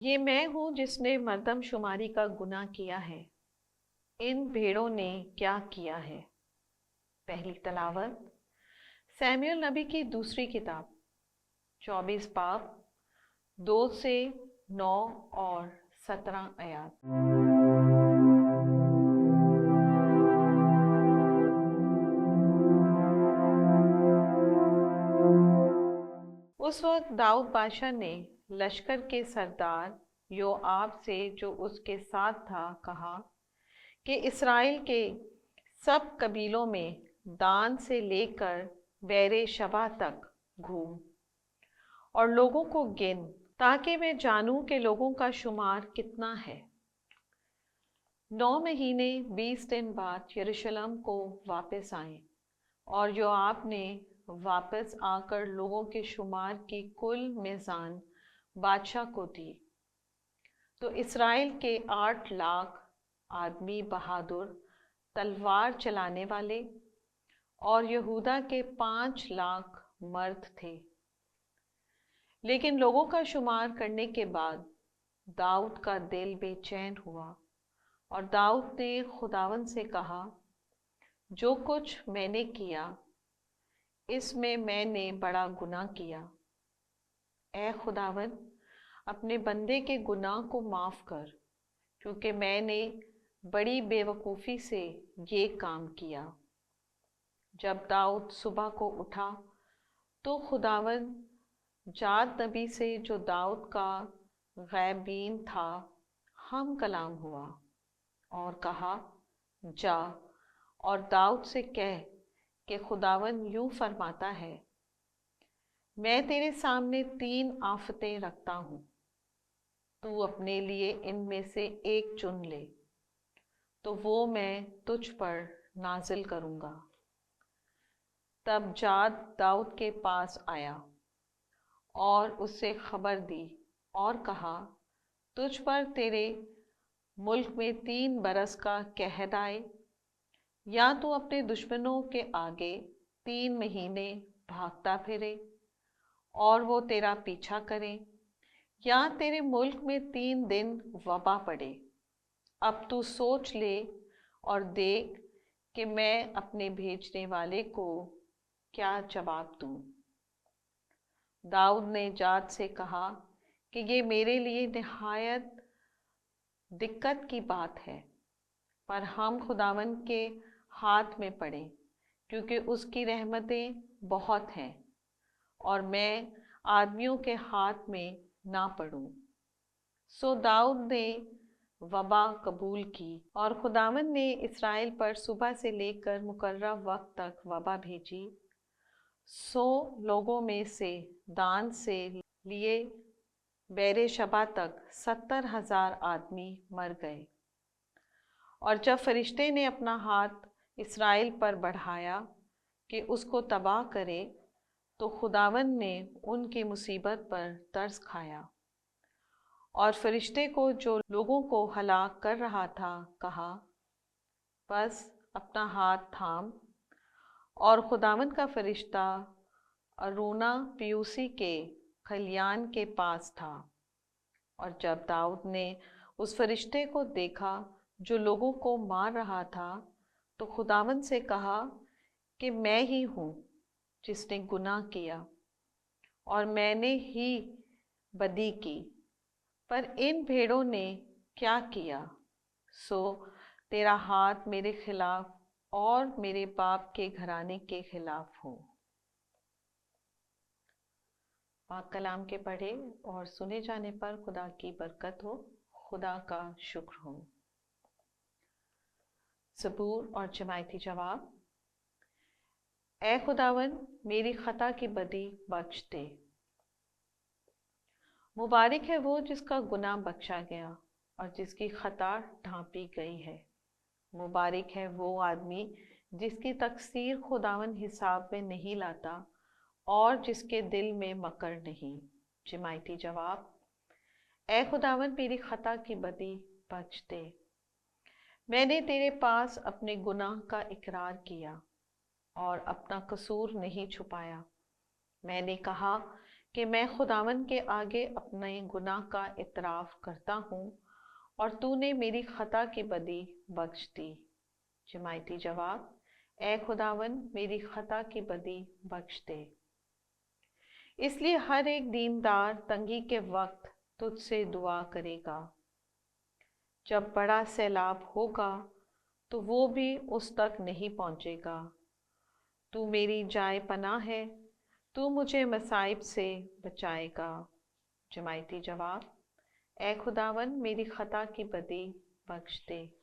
ये मैं हूँ जिसने मर्दमशुमारी का गुनाह किया है। इन भेड़ों ने क्या किया है। पहली तलावत सैमुएल नबी की दूसरी किताब 24 बाब 2 से 9 और 17 आयात। उस वक्त दाऊद बादशाह ने लश्कर के सरदार योआब से, जो उसके साथ था, कहा कि इस्राएल के सब कबीलों में दान से लेकर बेरे शबा तक घूम और लोगों को गिन, ताकि मैं जानूं कि लोगों का शुमार कितना है। 9 महीने 20 दिन बाद यरूशलेम को वापस आए और योआब ने वापस आकर लोगों के शुमार की कुल मीज़ान बादशाह को दी। तो इस्राएल के 8 लाख आदमी बहादुर तलवार चलाने वाले और यहूदा के 5 लाख मर्द थे। लेकिन लोगों का शुमार करने के बाद दाऊद का दिल बेचैन हुआ और दाऊद ने खुदावन से कहा, जो कुछ मैंने किया इसमें मैंने बड़ा गुनाह किया। ऐ खुदावन, अपने बंदे के गुनाह को माफ़ कर, क्योंकि मैंने बड़ी बेवकूफ़ी से ये काम किया। जब दाऊद सुबह को उठा तो खुदावन जाद नबी से, जो दाऊद का गैबीन था, हम कलाम हुआ और कहा, जा और दाऊद से कह कि खुदावन यूं फरमाता है, मैं तेरे सामने 3 आफतें रखता हूँ, तू अपने लिए इनमें से एक चुन ले, तो वो मैं तुझ पर नाजिल करूँगा। तब जाद दाऊद के पास आया और उससे खबर दी और कहा, तुझ पर तेरे मुल्क में 3 बरस का कहद आए, या तू अपने दुश्मनों के आगे 3 महीने भागता फिरे और वो तेरा पीछा करें, या तेरे मुल्क में 3 दिन वबा पड़े। अब तू सोच ले और देख कि मैं अपने भेजने वाले को क्या जवाब दूं। दाऊद ने जाद से कहा कि ये मेरे लिए निहायत दिक्कत की बात है, पर हम खुदावन के हाथ में पड़े, क्योंकि उसकी रहमतें बहुत हैं और मैं आदमियों के हाथ में ना पड़ूं। सो दाऊद ने वबा कबूल की और खुदावन ने इसराइल पर सुबह से लेकर मुकर्रर वक्त तक वबा भेजी। 100 लोगों में से दान से लिए बेरे शबा तक 70,000 आदमी मर गए। और जब फरिश्ते ने अपना हाथ इसराइल पर बढ़ाया कि उसको तबाह करे, तो खुदावन ने उनकी मुसीबत पर तरस खाया और फरिश्ते को, जो लोगों को हलाक कर रहा था, कहा, बस अपना हाथ थाम। और खुदावन का फरिश्ता अरूना पियूसी के खलियान के पास था। और जब दाऊद ने उस फरिश्ते को देखा जो लोगों को मार रहा था, तो खुदावन से कहा कि मैं ही हूँ जिसने गुनाह किया और मैंने ही बदी की, पर इन भेड़ों ने क्या किया, सो तेरा हाथ मेरे खिलाफ और मेरे बाप के घराने के खिलाफ हो। पाक कलाम के पढ़े और सुने जाने पर खुदा की बरकत हो, खुदा का शुक्र हो। ज़बूर और जमायती जवाब। ऐ खुदावन, मेरी खता की बदी बख्श दे। मुबारक है वो जिसका गुनाह बख्शा गया और जिसकी खता ढांपी गई है। मुबारक है वो आदमी जिसकी तकसीर खुदावन हिसाब में नहीं लाता और जिसके दिल में मकर नहीं। जमायती जवाब। ऐ खुदावन, मेरी खता की बदी बख्श दे। मैंने तेरे पास अपने गुनाह का इकरार किया और अपना कसूर नहीं छुपाया। मैंने कहा कि मैं खुदावन के आगे अपने गुनाह का इतराफ़ करता हूँ और तूने मेरी खता की बदी बख्श दी। जमायती जवाब, ए खुदावन मेरी खता की बदी बख्श दे। इसलिए हर एक दीनदार तंगी के वक्त तुझसे दुआ करेगा। जब बड़ा सैलाब होगा तो वो भी उस तक नहीं पहुँचेगा। तू मेरी जाए पनाह है, तू मुझे मसाइब से बचाएगा। जमायती जवाब, ए खुदावन मेरी खता की बदी बख्श दे।